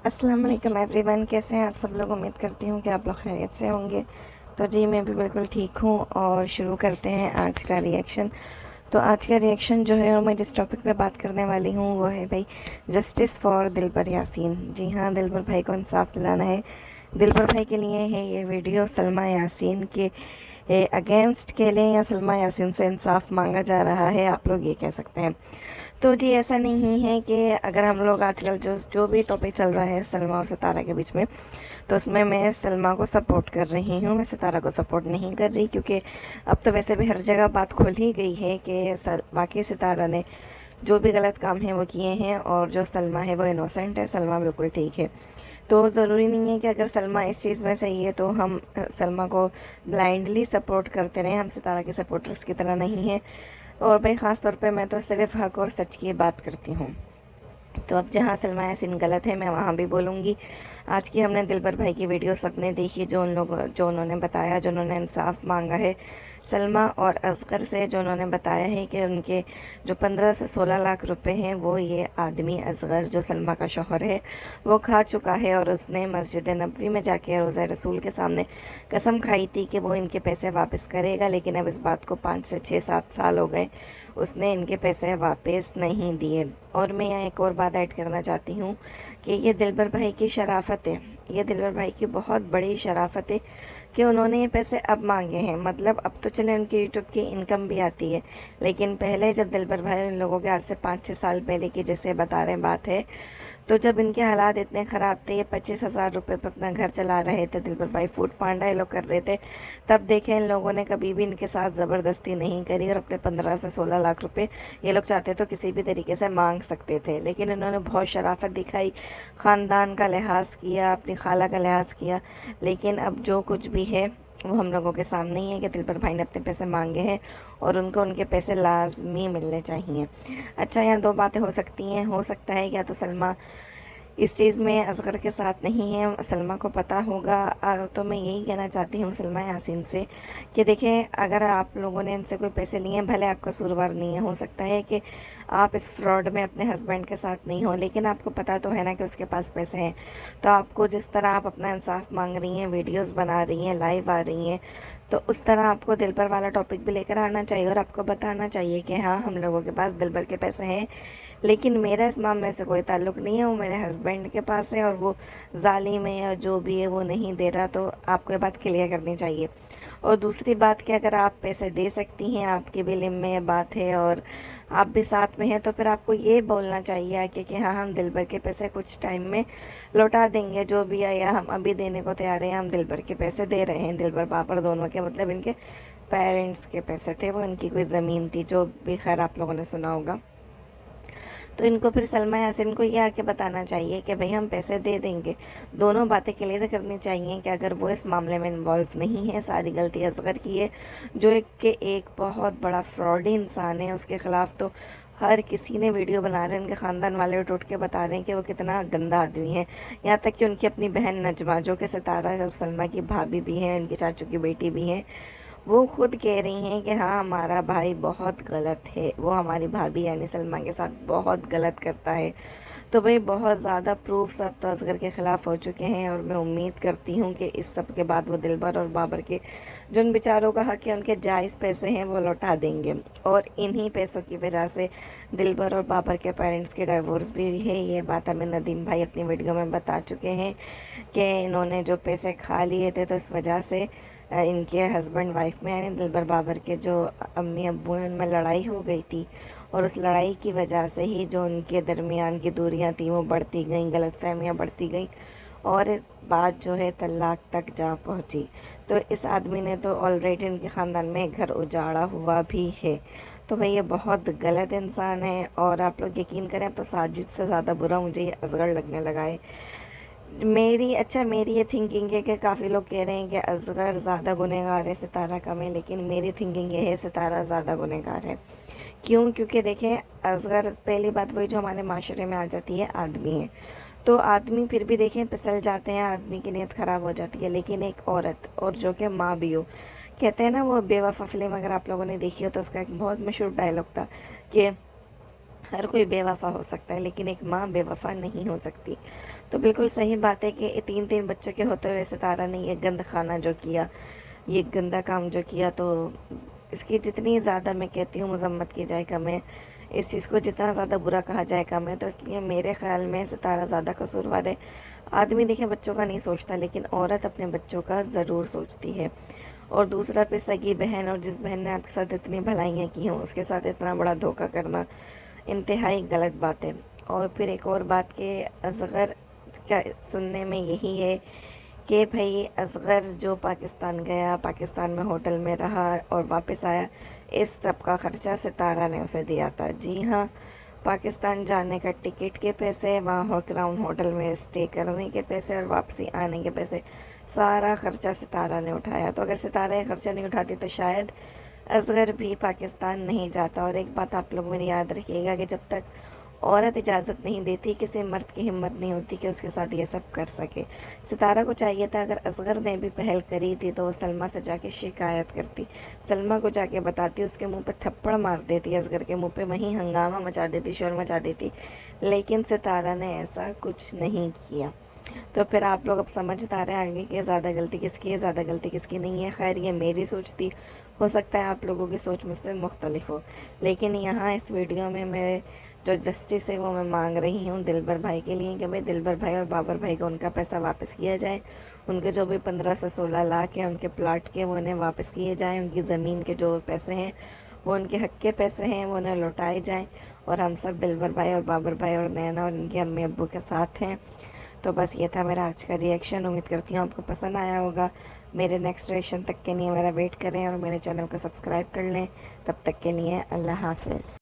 अस्सलाम वालेकुम एवरीवन, कैसे हैं आप सब लोग। उम्मीद करती हूँ कि आप लोग खैरियत से होंगे। तो जी मैं भी बिल्कुल ठीक हूँ और शुरू करते हैं आज का रिएक्शन। तो आज का रिएक्शन जो है और मैं जिस टॉपिक पे बात करने वाली हूँ वो है भाई जस्टिस फॉर दिलबर यासीन। जी हाँ, दिलबर भाई को इंसाफ दिलाना है। दिलबर भाई के लिए है ये वीडियो। सलमा यासीन के अगेंस्ट के लिए या सलमा यासीन से इंसाफ मांगा जा रहा है, आप लोग ये कह सकते हैं। तो जी ऐसा नहीं है कि अगर हम लोग आजकल जो जो भी टॉपिक चल रहा है सलमा और सितारा के बीच में, तो उसमें मैं सलमा को सपोर्ट कर रही हूँ, मैं सितारा को सपोर्ट नहीं कर रही। क्योंकि अब तो वैसे भी हर जगह बात खोल ही गई है कि वाकई सितारा ने जो भी गलत काम है वो किए हैं और जो सलमा है वो इनोसेंट है, सलमा बिल्कुल ठीक है। तो ज़रूरी नहीं है कि अगर सलमा इस चीज़ में सही है तो हम सलमा को ब्लाइंडली सपोर्ट करते रहें। हम सितारा के सपोर्टर्स की तरह नहीं है। और भाई ख़ास तौर पे मैं तो सिर्फ हक और सच की बात करती हूँ। तो अब जहाँ सलमा यासीन गलत है मैं वहाँ भी बोलूँगी। आज की हमने दिलबर भाई की वीडियो सबने देखी, जो उन्होंने बताया, जो उन्होंने इंसाफ मांगा है सलमा और असगर से, जो उन्होंने बताया है कि उनके जो 15 से 16 लाख रुपए हैं वो ये आदमी असगर जो सलमा का शौहर है वो खा चुका है। और उसने मस्जिद नबवी में जाके रोज़ा रसूल के सामने कसम खाई थी कि वो इनके पैसे वापस करेगा, लेकिन अब इस बात को 5 से 6-7 साल हो गए, उसने इनके पैसे वापस नहीं दिए। और मैं यहाँ एक और बात ऐड करना चाहती हूँ कि ये दिलबर भाई की शराफत है, ये दिलबर भाई की बहुत बड़ी शराफत है कि उन्होंने ये पैसे अब मांगे हैं। मतलब अब तो चले उनकी यूट्यूब की इनकम भी आती है, लेकिन पहले जब दिलबर भाई उन लोगों के आज से 5-6 साल पहले की जैसे बता रहे बात है, तो जब इनके हालात इतने ख़राब थे, ये 25,000 रुपये पर अपना घर चला रहे थे, दिलबर भाई फूड पांडा ये लोग कर रहे थे, तब देखे इन लोगों ने कभी भी इनके साथ ज़बरदस्ती नहीं करी और अपने 15 से 16 लाख रुपए ये लोग चाहते तो किसी भी तरीके से मांग सकते थे। लेकिन इन्होंने बहुत शराफत दिखाई, ख़ानदान का लिहाज किया, अपनी खाला का लिहाज किया। लेकिन अब जो कुछ भी है वो हम लोगों के सामने ही है कि दिलबर भाई ने अपने पैसे मांगे हैं और उनको उनके पैसे लाजमी मिलने चाहिए। अच्छा, यहाँ दो बातें हो सकती हैं। हो सकता है या तो सलमा इस चीज़ में असगर के साथ नहीं है, सलमा को पता होगा। तो मैं यही कहना चाहती हूँ सलमा यासीन से कि देखें, अगर आप लोगों ने इनसे कोई पैसे लिए हैं, भले आपका कसूरवार नहीं है, हो सकता है कि आप इस फ्रॉड में अपने हस्बैंड के साथ नहीं हो, लेकिन आपको पता तो है ना कि उसके पास पैसे हैं। तो आपको जिस तरह आप अपना इंसाफ मांग रही हैं, वीडियोज़ बना रही हैं, लाइव आ रही हैं, तो उस तरह आपको दिलबर वाला टॉपिक भी लेकर आना चाहिए और आपको बताना चाहिए कि हाँ, हम लोगों के पास दिलबर के पैसे हैं, लेकिन मेरा इस मामले से कोई ताल्लुक़ नहीं है, वो मेरे हस्बैंड के पास है और वो जालिम है या जो भी है वो नहीं दे रहा। तो आपको ये बात क्लियर करनी चाहिए। और दूसरी बात कि अगर आप पैसे दे सकती हैं, आपकी भी लिम में ये बात है और आप भी साथ में हैं, तो फिर आपको ये बोलना चाहिए आके कि हाँ, हम दिलबर के पैसे कुछ टाइम में लौटा देंगे, जो भी है, या हम अभी देने को तैयार हैं, हम दिलबर के पैसे दे रहे हैं। दिलबर बाबर दोनों के, मतलब इनके पेरेंट्स के पैसे थे, वो इनकी कोई ज़मीन थी, जो भी, खैर आप लोगों ने सुना होगा। तो इनको फिर सलमा यासीन को ये आके बताना चाहिए कि भाई हम पैसे दे देंगे। दोनों बातें क्लियर करनी चाहिए कि अगर वो इस मामले में इन्वॉल्व नहीं है, सारी गलती असगर की है, जो एक बहुत बड़ा फ्रॉडी इंसान है। उसके ख़िलाफ़ तो हर किसी ने वीडियो बना रहे हैं, उनके ख़ानदान वाले उठ के बता रहे हैं कि वो कितना गंदा आदमी है। यहाँ तक कि उनकी अपनी बहन नजमा, जो कि सितारा है, सलमा की भाभी भी हैं, उनके चाचू की बेटी भी हैं, वो खुद कह रही हैं कि हाँ, हमारा भाई बहुत गलत है, वो हमारी भाभी यानी सलमा के साथ बहुत गलत करता है। तो भाई बहुत ज़्यादा प्रूफ सब तो असगर के ख़िलाफ़ हो चुके हैं और मैं उम्मीद करती हूँ कि इस सब के बाद वो दिलबर और बाबर के जो उन बेचारों का हक़ है, उनके जायज़ पैसे हैं, वो लौटा देंगे। और इन्हीं पैसों की वजह से दिलबर और बाबर के पेरेंट्स के डाइवोर्स भी है। ये बात हमें नदीम भाई अपनी वीडियो में बता चुके हैं कि इन्होंने जो पैसे खा लिए थे, तो इस वजह से इनके हस्बैंड वाइफ में यानी दिलबर बाबर के जो अम्मी अब्बू हैं, उनमें लड़ाई हो गई थी और उस लड़ाई की वजह से ही जो उनके दरमियान की दूरियां थी वो बढ़ती गईं, गलतफहमियां बढ़ती गईं और बात जो है तलाक तक जा पहुंची। तो इस आदमी ने तो ऑलरेडी इनके ख़ानदान में घर उजाड़ा हुआ भी है। तो भाई ये बहुत गलत इंसान है और आप लोग यकीन करें, अब तो साजिद से ज़्यादा बुरा मुझे ये असगर लगने लगा है। मेरी ये थिंकिंग है कि काफ़ी लोग कह रहे हैं कि असगर ज़्यादा गुनहगार है, सितारा कम है, लेकिन मेरी थिंकिंग ये है सितारा ज़्यादा गुनहगार है। क्यों? क्योंकि देखें, असगर पहली बात वही जो हमारे माशरे में आ जाती है, आदमी है। तो आदमी फिर भी देखें फिसल जाते हैं, आदमी की नीयत ख़राब हो जाती है, लेकिन एक औरत और जो कि माँ भी हो, कहते हैं ना वो बेवफा फिल्म, अगर आप लोगों ने देखी हो तो उसका एक बहुत मशहूर डायलॉग था कि ہر کوئی بے وفا ہو سکتا ہے لیکن ایک ماں بے وفا نہیں ہو سکتی. تو بالکل صحیح بات ہے کہ تین بچوں کے ہوتے ہوئے ستارہ نے یہ گند خانہ جو کیا، یہ گندا کام جو کیا، تو اس کی جتنی زیادہ میں کہتی ہوں مذمت کی جائے کم ہے، اس چیز کو جتنا زیادہ برا کہا جائے کم ہے. تو اس لیے میرے خیال میں ستارہ زیادہ قصوروار ہے. آدمی دیکھیں بچوں کا نہیں سوچتا لیکن عورت اپنے بچوں کا ضرور سوچتی ہے. اور دوسرا پہ سگی بہن، اور جس بہن نے آپ کے ساتھ اتنی بھلائیاں کی ہوں اس کے ساتھ اتنا بڑا دھوکہ کرنا انتہائی غلط بات ہے. اور پھر ایک اور بات کہ اصغر کا سننے میں یہی ہے کہ بھئی اصغر جو پاکستان گیا، پاکستان میں ہوٹل میں رہا اور واپس آیا، اس سب کا خرچہ ستارہ نے اسے دیا تھا. جی ہاں، پاکستان جانے کا ٹکٹ کے پیسے، وہاں کراؤن ہوٹل میں اسٹے کرنے کے پیسے اور واپسی آنے کے پیسے، سارا خرچہ ستارہ نے اٹھایا. تو اگر ستارہ یہ خرچہ نہیں اٹھاتی تو شاید اصغر بھی پاکستان نہیں جاتا. اور ایک بات آپ لوگ میری یاد رکھیے گا کہ جب تک عورت اجازت نہیں دیتی، کسی مرد کی ہمت نہیں ہوتی کہ اس کے ساتھ یہ سب کر سکے. ستارہ کو چاہیے تھا اگر اصغر نے بھی پہل کری تھی تو وہ سلمیٰ سے جا کے شکایت کرتی، سلمیٰ کو جا کے بتاتی، اس کے منہ پہ تھپڑ مار دیتی، اصغر کے منہ پہ وہیں ہنگامہ مچا دیتی، شور مچا دیتی. لیکن ستارہ نے ایسا کچھ نہیں کیا. تو پھر آپ لوگ اب سمجھدار ہیں آگے کہ زیادہ غلطی کس کی ہے، زیادہ غلطی کس کی نہیں ہے. خیر یہ میری سوچ تھی، ہو سکتا ہے آپ لوگوں کی سوچ مجھ سے مختلف ہو، لیکن یہاں اس ویڈیو میں جو جسٹس ہے وہ میں مانگ رہی ہوں دلبر بھائی کے لیے کہ بھئی دلبر بھائی اور بابر بھائی کو ان کا پیسہ واپس کیا جائے. ان کے جو بھی 15 سے 16 لاکھ ہیں ان کے پلاٹ کے، وہ انہیں واپس کیے جائیں. ان کی زمین کے جو پیسے ہیں وہ ان کے حق کے پیسے ہیں، وہ انہیں لوٹائے جائیں. اور ہم سب دلبر بھائی اور بابر بھائی اور نینا اور ان کے امی ابو کے ساتھ ہیں. تو بس یہ تھا میرا آج کا ریئیکشن. امید کرتی ہوں آپ کو پسند آیا ہوگا. میرے نیکسٹ ریئیکشن تک کے لیے میرا ویٹ کریں اور میرے چینل کو سبسکرائب کر لیں. تب تک کے لیے اللہ حافظ.